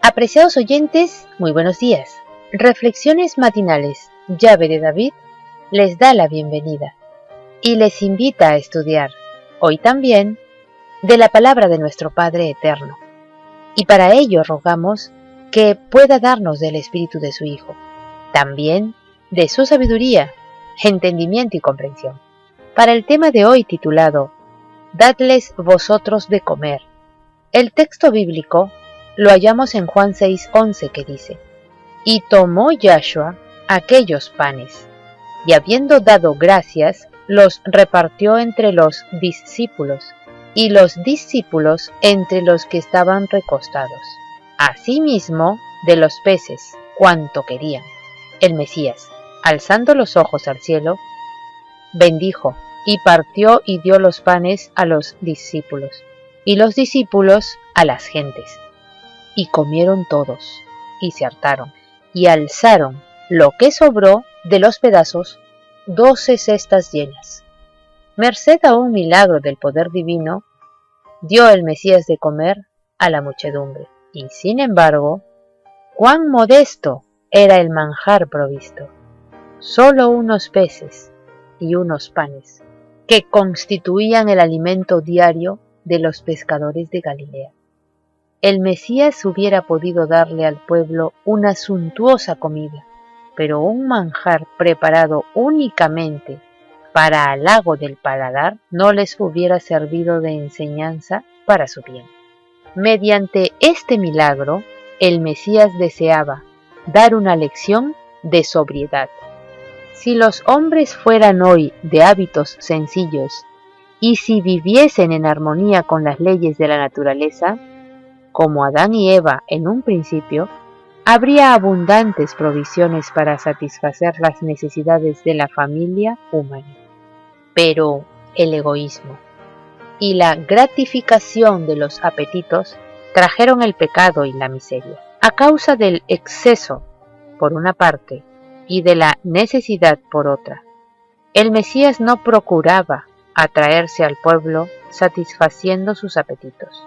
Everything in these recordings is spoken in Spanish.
Apreciados oyentes, muy buenos días. Reflexiones matinales, Llave de David, les da la bienvenida y les invita a estudiar, hoy también, de la palabra de nuestro Padre Eterno. Y para ello rogamos que pueda darnos del Espíritu de su Hijo, también de su sabiduría, entendimiento y comprensión. Para el tema de hoy titulado, Dadles vosotros de comer. El texto bíblico lo hallamos en Juan 6:11 que dice, y tomó Yahshua aquellos panes, y habiendo dado gracias, los repartió entre los discípulos, y los discípulos entre los que estaban recostados. Asimismo, de los peces, cuanto querían. El Mesías, alzando los ojos al cielo, bendijo, y partió y dio los panes a los discípulos, y los discípulos a las gentes. Y comieron todos, y se hartaron, y alzaron lo que sobró de los pedazos, 12 cestas llenas. Merced a un milagro del poder divino, dio el Mesías de comer a la muchedumbre, y sin embargo, cuán modesto era el manjar provisto, solo unos peces y unos panes, que constituían el alimento diario de los pescadores de Galilea. El Mesías hubiera podido darle al pueblo una suntuosa comida, pero un manjar preparado únicamente para halago del paladar no les hubiera servido de enseñanza para su bien. Mediante este milagro, el Mesías deseaba dar una lección de sobriedad. Si los hombres fueran hoy de hábitos sencillos y si viviesen en armonía con las leyes de la naturaleza, como Adán y Eva en un principio, habría abundantes provisiones para satisfacer las necesidades de la familia humana. Pero el egoísmo y la gratificación de los apetitos trajeron el pecado y la miseria. A causa del exceso, por una parte, y de la necesidad por otra, el Mesías no procuraba atraerse al pueblo satisfaciendo sus apetitos.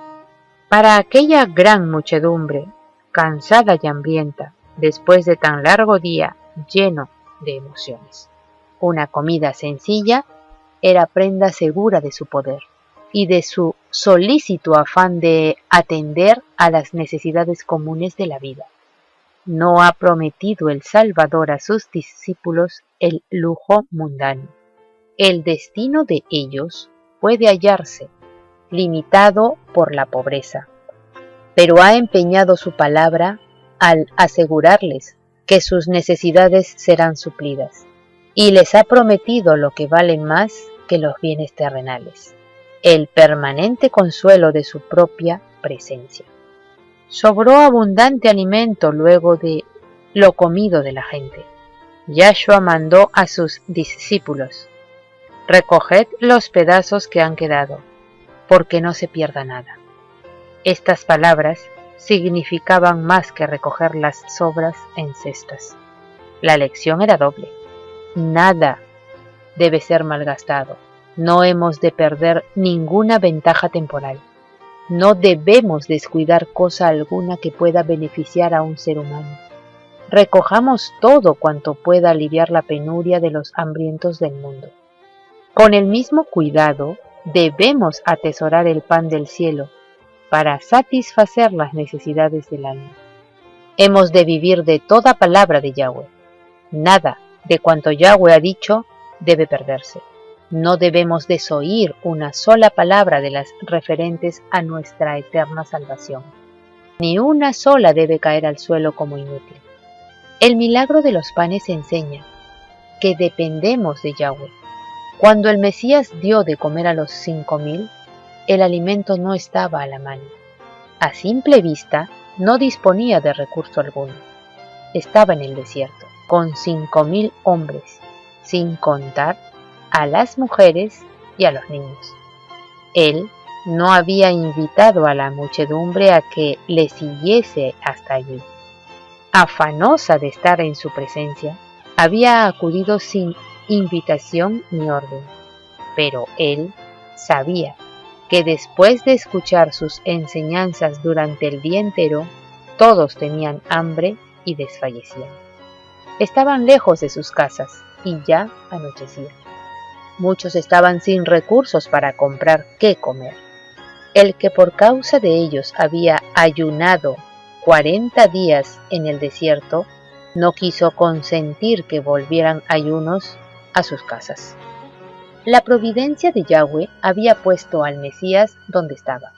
Para aquella gran muchedumbre, cansada y hambrienta, después de tan largo día lleno de emociones, una comida sencilla era prenda segura de su poder y de su solícito afán de atender a las necesidades comunes de la vida. No ha prometido el Salvador a sus discípulos el lujo mundano. El destino de ellos puede hallarse limitado por la pobreza, pero ha empeñado su palabra al asegurarles que sus necesidades serán suplidas, y les ha prometido lo que vale más que los bienes terrenales, el permanente consuelo de su propia presencia. Sobró abundante alimento luego de lo comido de la gente. Yahshua mandó a sus discípulos, recoged los pedazos que han quedado, porque no se pierda nada. Estas palabras significaban más que recoger las sobras en cestas. La lección era doble. Nada debe ser malgastado. No hemos de perder ninguna ventaja temporal. No debemos descuidar cosa alguna que pueda beneficiar a un ser humano. Recojamos todo cuanto pueda aliviar la penuria de los hambrientos del mundo. Con el mismo cuidado, debemos atesorar el pan del cielo para satisfacer las necesidades del alma. Hemos de vivir de toda palabra de Yahweh. Nada de cuanto Yahweh ha dicho debe perderse. No debemos desoír una sola palabra de las referentes a nuestra eterna salvación. Ni una sola debe caer al suelo como inútil. El milagro de los panes enseña que dependemos de Yahweh. Cuando el Mesías dio de comer a los 5,000, el alimento no estaba a la mano. A simple vista, no disponía de recurso alguno. Estaba en el desierto, con 5,000 hombres, sin contar a las mujeres y a los niños. Él no había invitado a la muchedumbre a que le siguiese hasta allí. Afanosa de estar en su presencia, había acudido sin invitación ni orden, pero él sabía que después de escuchar sus enseñanzas durante el día entero, Todos tenían hambre y desfallecían. Estaban lejos de sus casas y ya anochecía. Muchos estaban sin recursos para comprar qué comer. El que por causa de ellos había ayunado 40 días en el desierto, no quiso consentir que volvieran ayunos a sus casas. La providencia de Yahweh había puesto al Mesías donde estaba,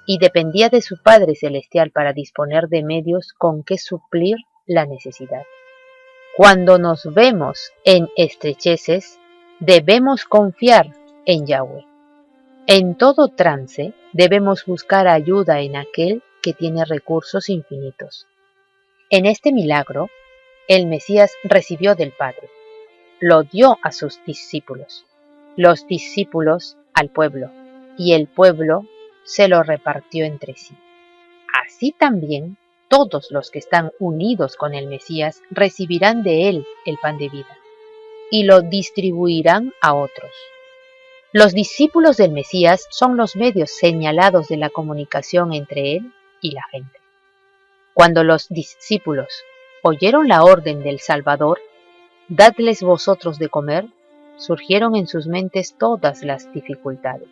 y dependía de su Padre Celestial para disponer de medios con que suplir la necesidad. Cuando nos vemos en estrecheces, debemos confiar en Yahweh. En todo trance, debemos buscar ayuda en aquel que tiene recursos infinitos. En este milagro, el Mesías recibió del Padre, lo dio a sus discípulos, los discípulos al pueblo, y el pueblo se lo repartió entre sí. Así también, todos los que están unidos con el Mesías recibirán de él el pan de vida, y lo distribuirán a otros. Los discípulos del Mesías son los medios señalados de la comunicación entre él y la gente. Cuando los discípulos oyeron la orden del Salvador, dadles vosotros de comer, surgieron en sus mentes todas las dificultades.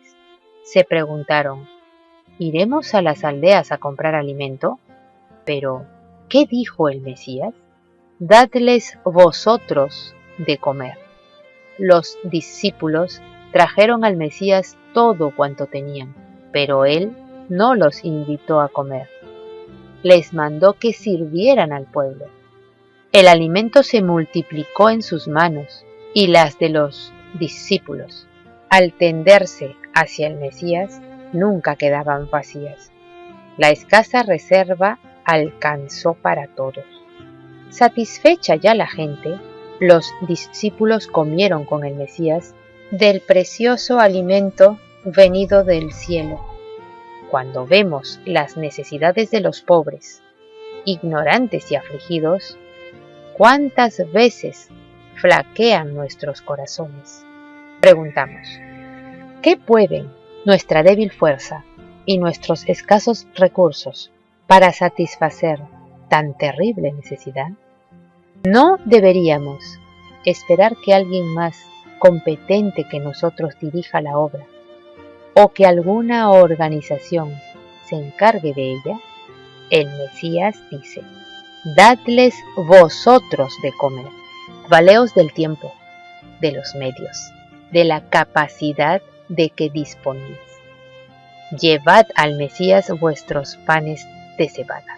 Se preguntaron, ¿iremos a las aldeas a comprar alimento? Pero, ¿qué dijo el Mesías? Dadles vosotros de comer. Los discípulos trajeron al Mesías todo cuanto tenían, pero él no los invitó a comer. Les mandó que sirvieran al pueblo. El alimento se multiplicó en sus manos y las de los discípulos. Al tenderse hacia el Mesías, nunca quedaban vacías. La escasa reserva alcanzó para todos. Satisfecha ya la gente, los discípulos comieron con el Mesías del precioso alimento venido del cielo. Cuando vemos las necesidades de los pobres, ignorantes y afligidos, ¿cuántas veces flaquean nuestros corazones? Preguntamos, ¿qué pueden nuestra débil fuerza y nuestros escasos recursos para satisfacer tan terrible necesidad? No deberíamos esperar que alguien más competente que nosotros dirija la obra, o que alguna organización se encargue de ella. El Mesías dice, dadles vosotros de comer, valeos del tiempo, de los medios, de la capacidad de que disponéis. Llevad al Mesías vuestros panes de cebada.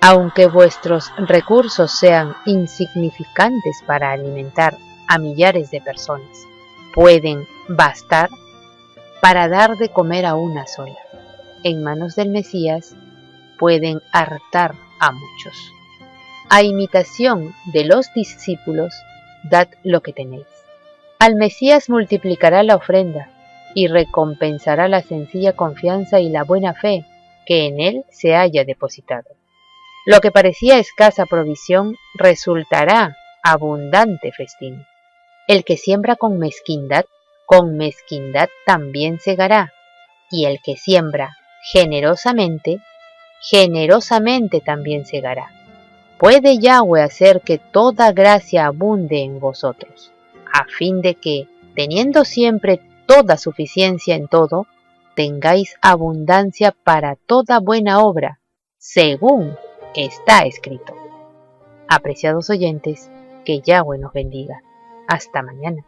Aunque vuestros recursos sean insignificantes para alimentar a millares de personas, pueden bastar para dar de comer a una sola. En manos del Mesías pueden hartar a muchos. A imitación de los discípulos, dad lo que tenéis. Al Mesías multiplicará la ofrenda y recompensará la sencilla confianza y la buena fe que en él se haya depositado. Lo que parecía escasa provisión resultará abundante festín. El que siembra con mezquindad también segará, y el que siembra generosamente, generosamente también segará. Puede Yahweh hacer que toda gracia abunde en vosotros, a fin de que, teniendo siempre toda suficiencia en todo, tengáis abundancia para toda buena obra, según está escrito. Apreciados oyentes, que Yahweh nos bendiga. Hasta mañana.